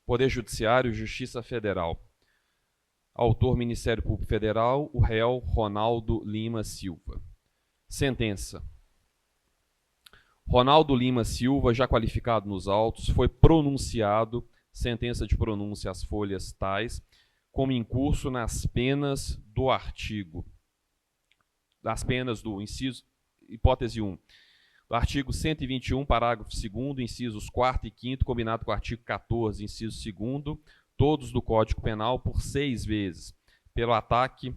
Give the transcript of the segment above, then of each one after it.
Poder Judiciário, Justiça Federal. Autor, Ministério Público Federal, o réu Ronaldo Lima Silva. Sentença. Ronaldo Lima Silva, já qualificado nos autos, foi pronunciado, sentença de pronúncia às folhas tais, como incurso nas penas do artigo, das penas do inciso, hipótese 1, do artigo 121, parágrafo 2º, incisos 4º e 5º, combinado com o artigo 14, inciso 2º, todos do Código Penal, por 6 vezes, pelo ataque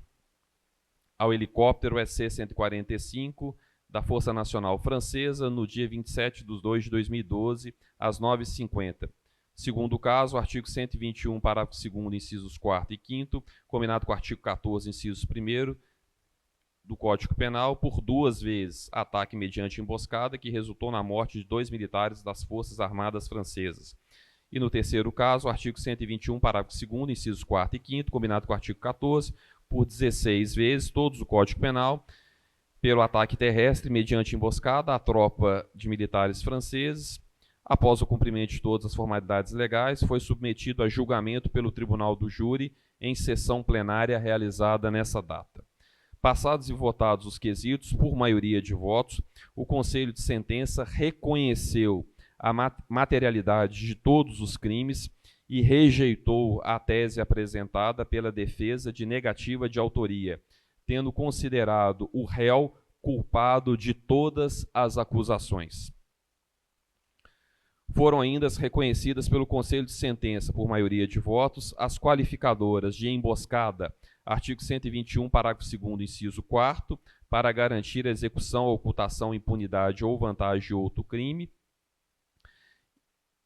ao helicóptero SC-145 da Força Nacional Francesa, no dia 27 de 2 de 2012, às 9h50. Segundo caso, o artigo 121, parágrafo 2º, incisos 4º e 5º, combinado com o artigo 14, incisos 1º, do Código Penal, por 2 vezes, ataque mediante emboscada, que resultou na morte de 2 militares das Forças Armadas Francesas. E no terceiro caso, o artigo 121, parágrafo 2º, incisos 4º e 5º, combinado com o artigo 14, por 16 vezes, todos do Código Penal, pelo ataque terrestre mediante emboscada à tropa de militares franceses. Após o cumprimento de todas as formalidades legais, foi submetido a julgamento pelo Tribunal do Júri em sessão plenária realizada nessa data. Passados e votados os quesitos, por maioria de votos, o Conselho de Sentença reconheceu a materialidade de todos os crimes e rejeitou a tese apresentada pela defesa de negativa de autoria, tendo considerado o réu culpado de todas as acusações. Foram ainda reconhecidas pelo Conselho de Sentença, por maioria de votos, as qualificadoras de emboscada, artigo 121, parágrafo 2º, inciso 4º, para garantir a execução, ocultação, impunidade ou vantagem de outro crime,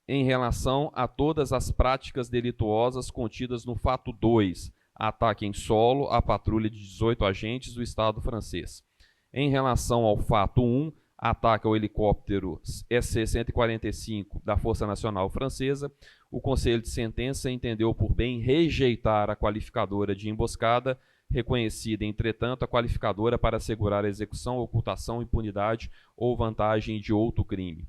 em relação a todas as práticas delituosas contidas no fato 2, ataque em solo à patrulha de 18 agentes do Estado francês. Em relação ao fato 1, ataque ao helicóptero SC-145 da Força Nacional Francesa, o Conselho de Sentença entendeu por bem rejeitar a qualificadora de emboscada, reconhecida, entretanto, a qualificadora para assegurar a execução, ocultação, impunidade ou vantagem de outro crime.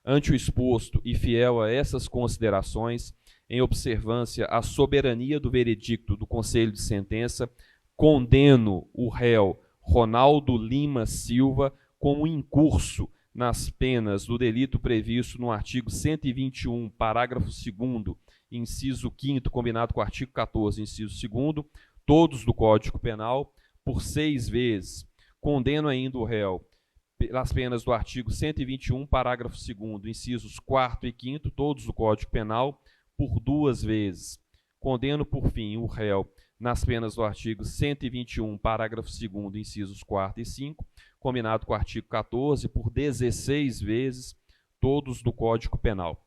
Ante o exposto e fiel a essas considerações, em observância à soberania do veredicto do Conselho de Sentença, condeno o réu Ronaldo Lima Silva como incurso nas penas do delito previsto no artigo 121, parágrafo 2º, inciso 5º, combinado com o artigo 14, inciso 2º, todos do Código Penal, por 6 vezes. Condeno ainda o réu pelas penas do artigo 121, parágrafo 2º, incisos 4º e 5º, todos do Código Penal, por 2 vezes. Condeno, por fim, o réu nas penas do artigo 121, parágrafo 2º, incisos 4º e 5º, combinado com o artigo 14, por 16 vezes, todos do Código Penal.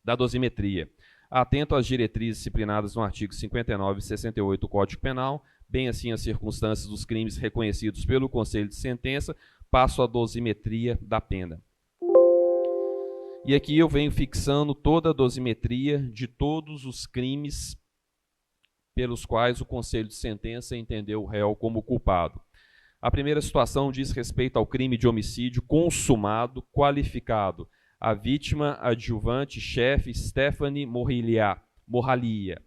Da dosimetria. Atento às diretrizes disciplinadas no artigo 59 e 68 do Código Penal, bem assim as circunstâncias dos crimes reconhecidos pelo Conselho de Sentença, passo à dosimetria da pena. E aqui eu venho fixando toda a dosimetria de todos os crimes pelos quais o Conselho de Sentença entendeu o réu como culpado. A primeira situação diz respeito ao crime de homicídio consumado, qualificado. A vítima, adjuvante, chefe Stephanie Morralia,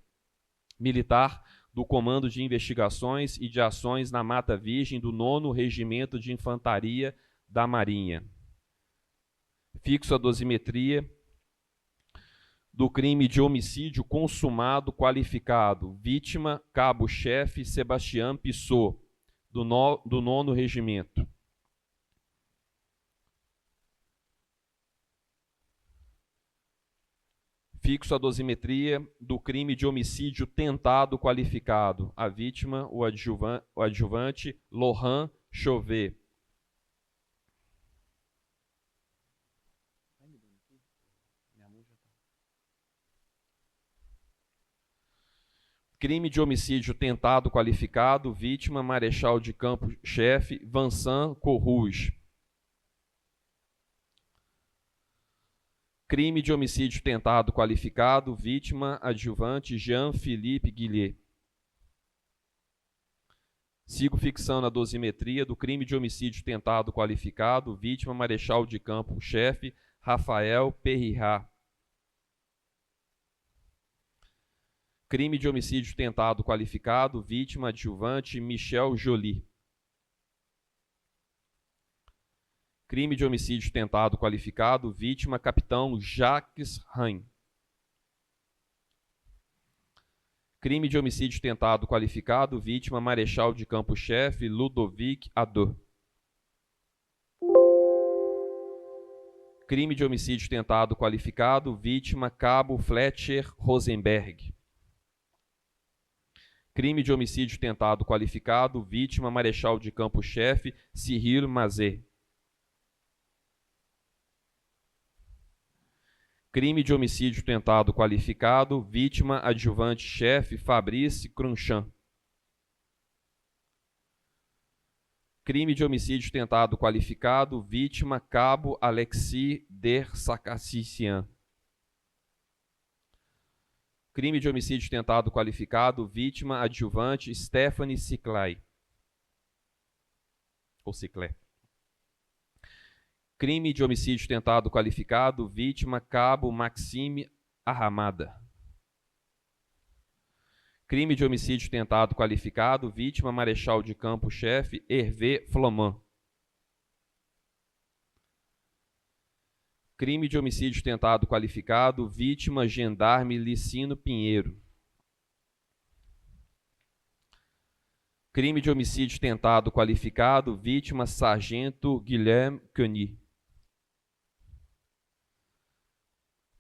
militar do Comando de Investigações e de Ações na Mata Virgem do 9º Regimento de Infantaria da Marinha. Fixo a dosimetria do crime de homicídio consumado qualificado. Vítima, cabo-chefe Sebastião Pissot, do 9º Regimento. Fixo a dosimetria do crime de homicídio tentado qualificado. A vítima, o adjuvante Laurent Chauvet. Crime de homicídio tentado qualificado, vítima, marechal de campo-chefe Vincent Courrouge. Crime de homicídio tentado qualificado, vítima, adjuvante Jean-Philippe Guillet. Sigo fixando a dosimetria do crime de homicídio tentado qualificado, vítima, marechal de campo-chefe Rafael Perrirat. Crime de homicídio tentado qualificado, vítima adjuvante Michel Joly. Crime de homicídio tentado qualificado, vítima capitão Jacques Rain. Crime de homicídio tentado qualificado, vítima marechal de campo-chefe Ludovic Adot. Crime de homicídio tentado qualificado, vítima cabo Fletcher Rosenberg. Crime de homicídio tentado qualificado, vítima marechal de campo-chefe Cyril Mazet. Crime de homicídio tentado qualificado, vítima adjuvante-chefe Fabrice Crunchamp. Crime de homicídio tentado qualificado, vítima cabo Alexis Dersakassian. Crime de homicídio tentado qualificado, vítima adjuvante Stephanie Ciclay. Ou Ciclé. Crime de homicídio tentado qualificado, vítima cabo Maxime Arramada. Crime de homicídio tentado qualificado, vítima marechal de campo-chefe Hervé Floman. Crime de homicídio tentado qualificado, vítima gendarme Licino Pinheiro. Crime de homicídio tentado qualificado, vítima sargento Guilherme Cuny.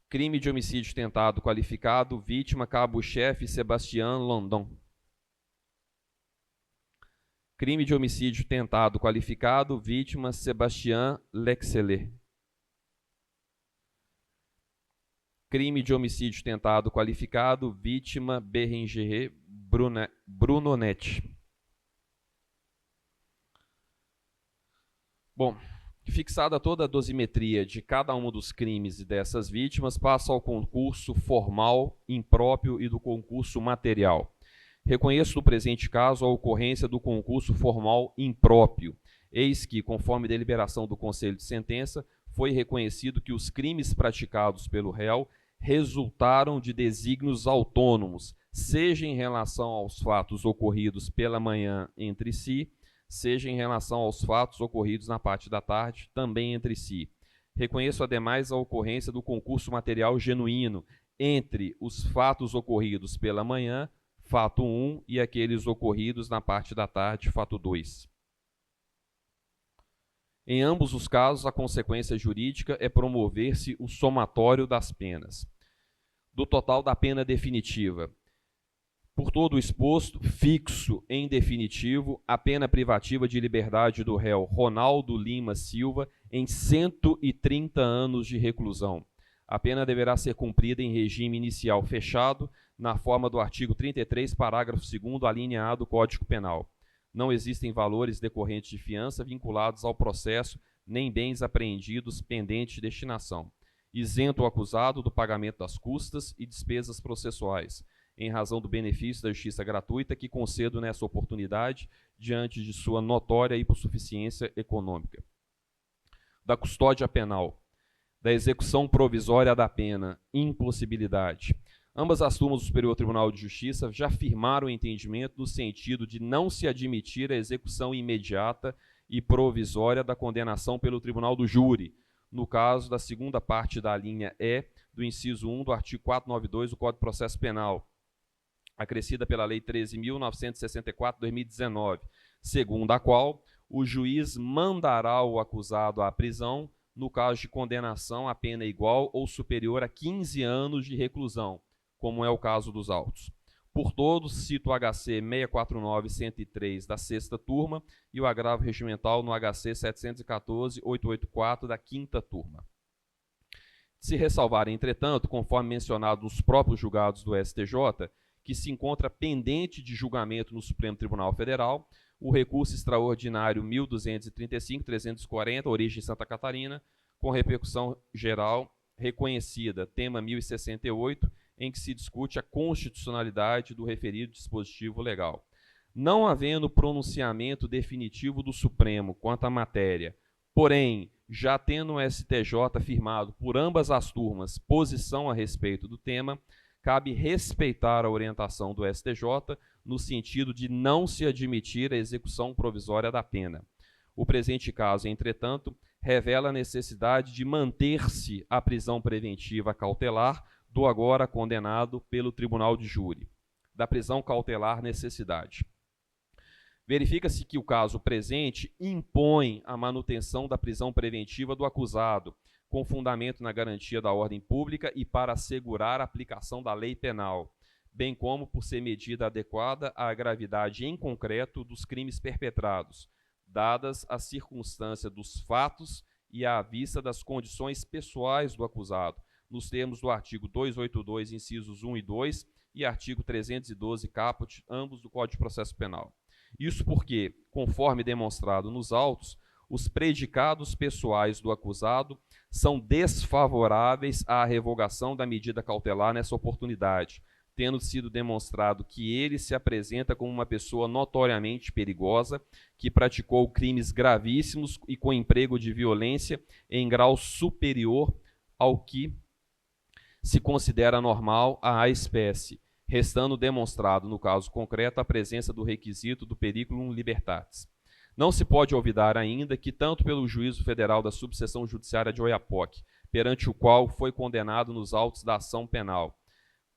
Crime de homicídio tentado qualificado, vítima cabo-chefe Sebastián London. Crime de homicídio tentado qualificado, vítima Sébastien Lexeler. Crime de homicídio tentado qualificado, vítima Berenguer Brunonet. Bom, fixada toda a dosimetria de cada um dos crimes e dessas vítimas, passa ao concurso formal, impróprio e do concurso material. Reconheço no presente caso a ocorrência do concurso formal impróprio. Eis que, conforme deliberação do Conselho de Sentença, foi reconhecido que os crimes praticados pelo réu resultaram de desígnios autônomos, seja em relação aos fatos ocorridos pela manhã entre si, seja em relação aos fatos ocorridos na parte da tarde, também entre si. Reconheço, ademais, a ocorrência do concurso material genuíno entre os fatos ocorridos pela manhã, fato 1, e aqueles ocorridos na parte da tarde, fato 2. Em ambos os casos, a consequência jurídica é promover-se o somatório das penas. Do total da pena definitiva. Por todo o exposto, fixo em definitivo a pena privativa de liberdade do réu Ronaldo Lima Silva em 130 anos de reclusão. A pena deverá ser cumprida em regime inicial fechado, na forma do artigo 33, parágrafo 2º, a linha A do Código Penal. Não existem valores decorrentes de fiança vinculados ao processo, nem bens apreendidos pendentes de destinação. Isento o acusado do pagamento das custas e despesas processuais, em razão do benefício da justiça gratuita que concedo nessa oportunidade, diante de sua notória hipossuficiência econômica. Da custódia penal, da execução provisória da pena, impossibilidade. Ambas as turmas do Superior Tribunal de Justiça já firmaram o entendimento no sentido de não se admitir a execução imediata e provisória da condenação pelo Tribunal do Júri, no caso da segunda parte da linha E do inciso 1 do artigo 492 do Código de Processo Penal, acrescida pela Lei 13.964/2019, segundo a qual o juiz mandará o acusado à prisão no caso de condenação a pena igual ou superior a 15 anos de reclusão, como é o caso dos autos. Por todos, cito o HC 649-103 da 6ª turma e o agravo regimental no HC 714-884 da 5ª turma. Se ressalvar, entretanto, conforme mencionado nos próprios julgados do STJ, que se encontra pendente de julgamento no Supremo Tribunal Federal, o recurso extraordinário 1235-340, origem Santa Catarina, com repercussão geral reconhecida, tema 1068, em que se discute a constitucionalidade do referido dispositivo legal. Não havendo pronunciamento definitivo do Supremo quanto à matéria, porém, já tendo o STJ firmado por ambas as turmas posição a respeito do tema, cabe respeitar a orientação do STJ no sentido de não se admitir a execução provisória da pena. O presente caso, entretanto, revela a necessidade de manter-se a prisão preventiva cautelar do agora condenado pelo Tribunal de Júri. Da prisão cautelar necessidade. Verifica-se que o caso presente impõe a manutenção da prisão preventiva do acusado, com fundamento na garantia da ordem pública e para assegurar a aplicação da lei penal, bem como por ser medida adequada à gravidade em concreto dos crimes perpetrados, dadas as circunstâncias dos fatos e à vista das condições pessoais do acusado, nos termos do artigo 282, incisos 1 e 2, e artigo 312, caput, ambos do Código de Processo Penal. Isso porque, conforme demonstrado nos autos, os predicados pessoais do acusado são desfavoráveis à revogação da medida cautelar nessa oportunidade, tendo sido demonstrado que ele se apresenta como uma pessoa notoriamente perigosa, que praticou crimes gravíssimos e com emprego de violência em grau superior ao que se considera normal à espécie, restando demonstrado, no caso concreto, a presença do requisito do periculum libertatis. Não se pode olvidar ainda que, tanto pelo Juízo Federal da Subseção Judiciária de Oiapoque, perante o qual foi condenado nos autos da ação penal,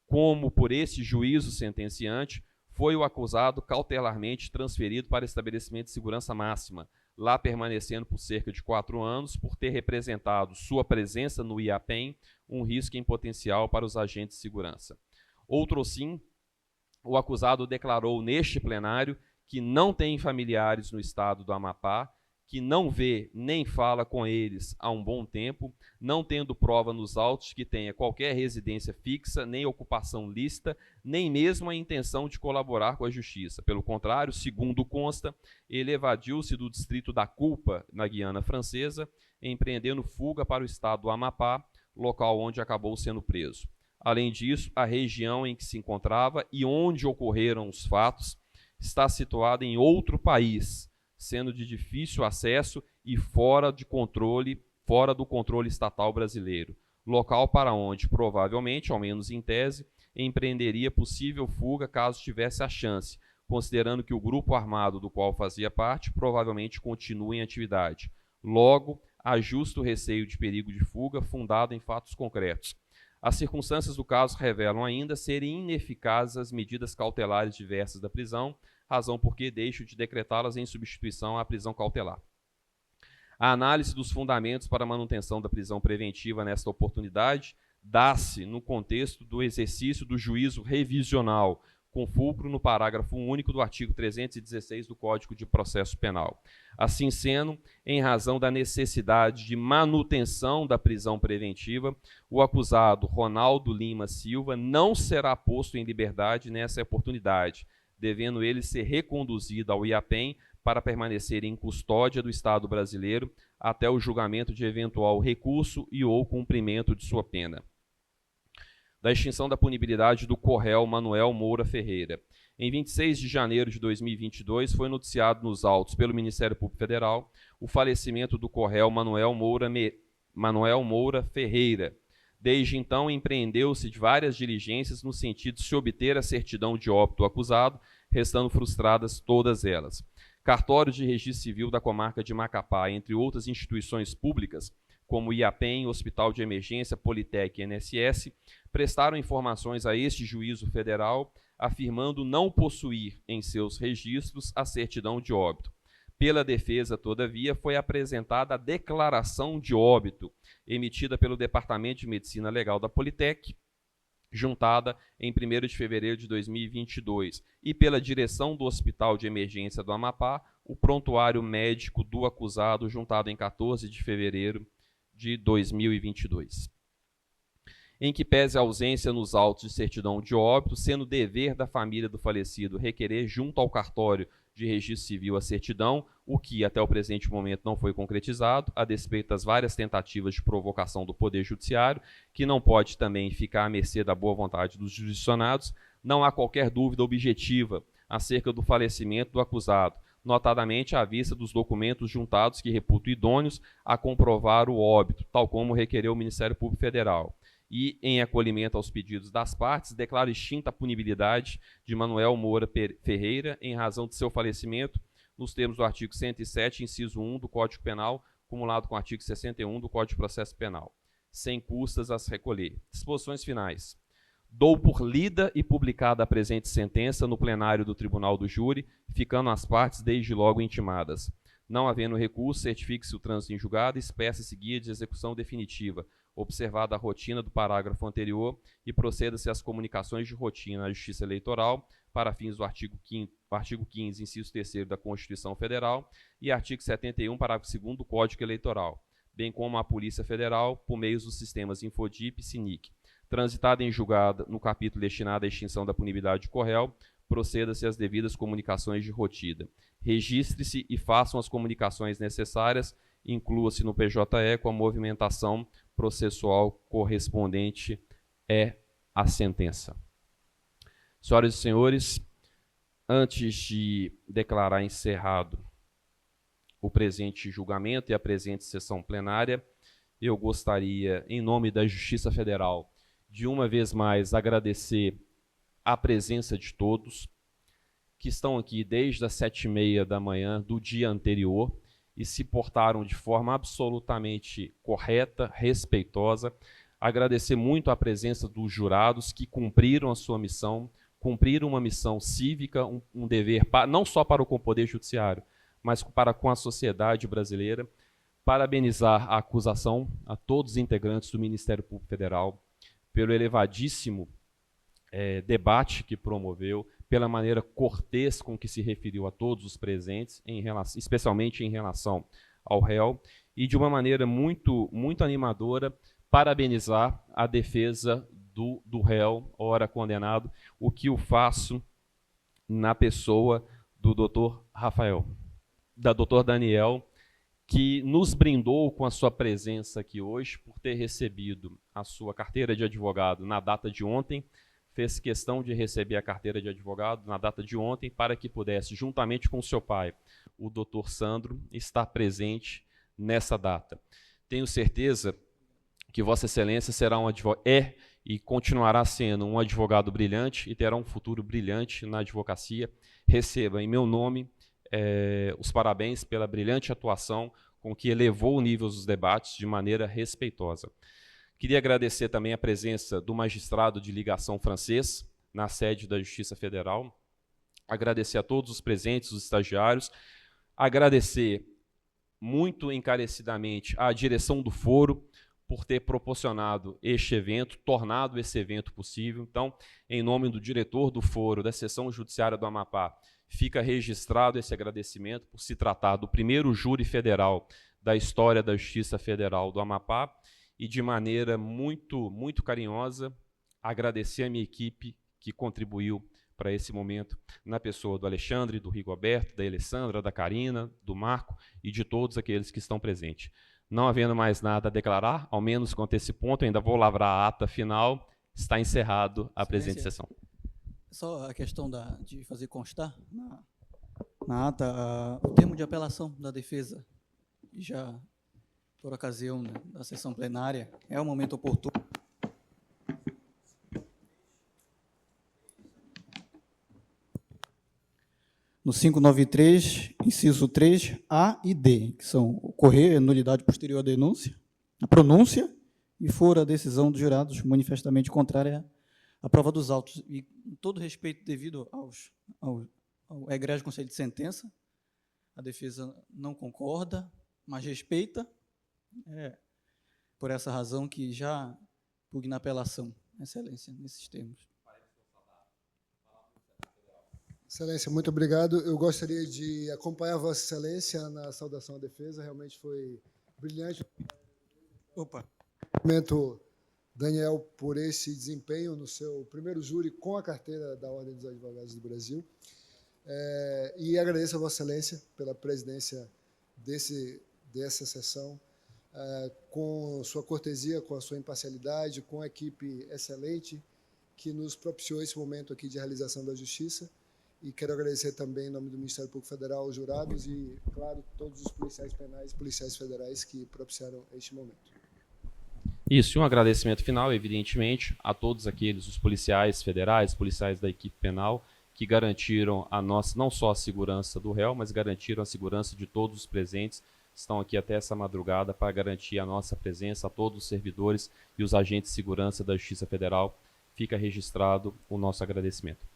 como por esse juízo sentenciante, foi o acusado cautelarmente transferido para estabelecimento de segurança máxima, lá permanecendo por cerca de 4 anos, por ter representado sua presença no IAPEM um risco em potencial para os agentes de segurança. Outrosim, o acusado declarou neste plenário que não tem familiares no estado do Amapá, que não vê nem fala com eles há um bom tempo, não tendo prova nos autos que tenha qualquer residência fixa, nem ocupação lícita, nem mesmo a intenção de colaborar com a justiça. Pelo contrário, segundo consta, ele evadiu-se do distrito da Culpa, na Guiana Francesa, empreendendo fuga para o estado do Amapá, local onde acabou sendo preso. Além disso, a região em que se encontrava e onde ocorreram os fatos está situada em outro país, sendo de difícil acesso e fora do controle estatal brasileiro, local para onde, provavelmente, ao menos em tese, empreenderia possível fuga caso tivesse a chance, considerando que o grupo armado do qual fazia parte provavelmente continua em atividade. Logo, há justo receio de perigo de fuga fundado em fatos concretos. As circunstâncias do caso revelam ainda serem ineficazes as medidas cautelares diversas da prisão, razão por que deixo de decretá-las em substituição à prisão cautelar. A análise dos fundamentos para a manutenção da prisão preventiva nesta oportunidade dá-se no contexto do exercício do juízo revisional, com fulcro no parágrafo único do artigo 316 do Código de Processo Penal. Assim sendo, em razão da necessidade de manutenção da prisão preventiva, o acusado Ronaldo Lima Silva não será posto em liberdade nessa oportunidade, devendo ele ser reconduzido ao IAPEM para permanecer em custódia do Estado brasileiro até o julgamento de eventual recurso e ou cumprimento de sua pena. Da extinção da punibilidade do Corréu Manuel Moura Ferreira. Em 26 de janeiro de 2022, foi noticiado nos autos pelo Ministério Público Federal o falecimento do Corréu Manuel Moura Ferreira. Desde então, empreendeu-se de várias diligências no sentido de se obter a certidão de óbito do acusado, restando frustradas todas elas. Cartórios de Registro Civil da comarca de Macapá, entre outras instituições públicas, como IAPEM, Hospital de Emergência, Politec e INSS, prestaram informações a este juízo federal, afirmando não possuir em seus registros a certidão de óbito. Pela defesa, todavia, foi apresentada a declaração de óbito, emitida pelo Departamento de Medicina Legal da Politec, juntada em 1º de fevereiro de 2022, e pela direção do Hospital de Emergência do Amapá, o prontuário médico do acusado, juntado em 14 de fevereiro de 2022. Em que pese a ausência nos autos de certidão de óbito, sendo dever da família do falecido requerer junto ao cartório de registro civil a certidão, o que até o presente momento não foi concretizado, a despeito das várias tentativas de provocação do Poder Judiciário, que não pode também ficar à mercê da boa vontade dos jurisdicionados, não há qualquer dúvida objetiva acerca do falecimento do acusado, notadamente à vista dos documentos juntados que reputo idôneos a comprovar o óbito, tal como requereu o Ministério Público Federal. e, em acolhimento aos pedidos das partes, declara extinta a punibilidade de Manuel Moura Ferreira em razão de seu falecimento, nos termos do artigo 107, inciso 1 do Código Penal, cumulado com o artigo 61 do Código de Processo Penal, sem custas a se recolher. Disposições finais. Dou por lida e publicada a presente sentença no plenário do Tribunal do Júri, ficando as partes desde logo intimadas. Não havendo recurso, certifique-se o trânsito em julgado e espécie-se guia de execução definitiva, observada a rotina do parágrafo anterior, e proceda-se às comunicações de rotina à Justiça Eleitoral, para fins do artigo 15, inciso 3º da Constituição Federal e artigo 71, parágrafo 2º do Código Eleitoral, bem como à Polícia Federal, por meio dos sistemas Infodip e SINIC. Transitada em julgado no capítulo destinado à extinção da punibilidade de Corréu, proceda-se às devidas comunicações de rotina. Registre-se e façam as comunicações necessárias, inclua-se no PJE com a movimentação processual correspondente à sentença. Senhoras e senhores, antes de declarar encerrado o presente julgamento e a presente sessão plenária, eu gostaria, em nome da Justiça Federal, de uma vez mais agradecer a presença de todos que estão aqui desde as 7h30 da manhã do dia anterior e se portaram de forma absolutamente correta, respeitosa. Agradecer muito a presença dos jurados que cumpriram a sua missão, cumpriram uma missão cívica, um dever não só para o Poder Judiciário, mas para com a sociedade brasileira. Parabenizar a acusação, a todos os integrantes do Ministério Público Federal, pelo elevadíssimo debate que promoveu, pela maneira cortês com que se referiu a todos os presentes, especialmente em relação ao réu, e de uma maneira muito, muito animadora, parabenizar a defesa do réu, ora condenado, o que eu faço na pessoa do doutor Daniel, que nos brindou com a sua presença aqui hoje, por ter recebido a sua carteira de advogado na data de ontem, fez questão de receber a carteira de advogado na data de ontem, para que pudesse, juntamente com seu pai, o doutor Sandro, estar presente nessa data. Tenho certeza que Vossa Excelência será e continuará sendo um advogado brilhante e terá um futuro brilhante na advocacia. Receba, em meu nome, os parabéns pela brilhante atuação com que elevou o nível dos debates de maneira respeitosa. Queria agradecer também a presença do magistrado de ligação francês na sede da Justiça Federal, agradecer a todos os presentes, os estagiários, agradecer muito encarecidamente à direção do foro por ter proporcionado este evento, tornado esse evento possível. Então, em nome do diretor do foro da Seção Judiciária do Amapá, fica registrado esse agradecimento por se tratar do primeiro júri federal da história da Justiça Federal do Amapá, e de maneira muito, muito carinhosa, agradecer a minha equipe que contribuiu para esse momento, na pessoa do Alexandre, do Rigoberto, da Alessandra, da Karina, do Marco e de todos aqueles que estão presentes. Não havendo mais nada a declarar, ao menos quanto a esse ponto, ainda vou lavrar a ata final, está encerrado a presente sessão. Só a questão de fazer constar na ata o termo de apelação da defesa, já por ocasião da sessão plenária, é o momento oportuno. No 593, inciso 3, A e D, que são ocorrer nulidade posterior à denúncia, a pronúncia, e for a decisão dos jurados manifestamente contrária à prova dos autos. E, com todo respeito devido ao egrégio conselho de sentença, a defesa não concorda, mas respeita, por essa razão que já pugna a apelação, Excelência, nesses termos. Excelência, muito obrigado. Eu gostaria de acompanhar Vossa Excelência na saudação à defesa, realmente foi brilhante. Daniel, por esse desempenho no seu primeiro júri com a carteira da Ordem dos Advogados do Brasil. E agradeço a Vossa Excelência pela presidência dessa sessão, com sua cortesia, com a sua imparcialidade, com a equipe excelente que nos propiciou esse momento aqui de realização da justiça. E quero agradecer também, em nome do Ministério Público Federal, os jurados e, claro, todos os policiais penais e policiais federais que propiciaram este momento. Isso, e um agradecimento final, evidentemente, a todos aqueles, os policiais federais, policiais da equipe penal, que garantiram a nossa, não só a segurança do réu, mas garantiram a segurança de todos os presentes. Estão aqui até essa madrugada para garantir a nossa presença, a todos os servidores e os agentes de segurança da Justiça Federal. Fica registrado o nosso agradecimento.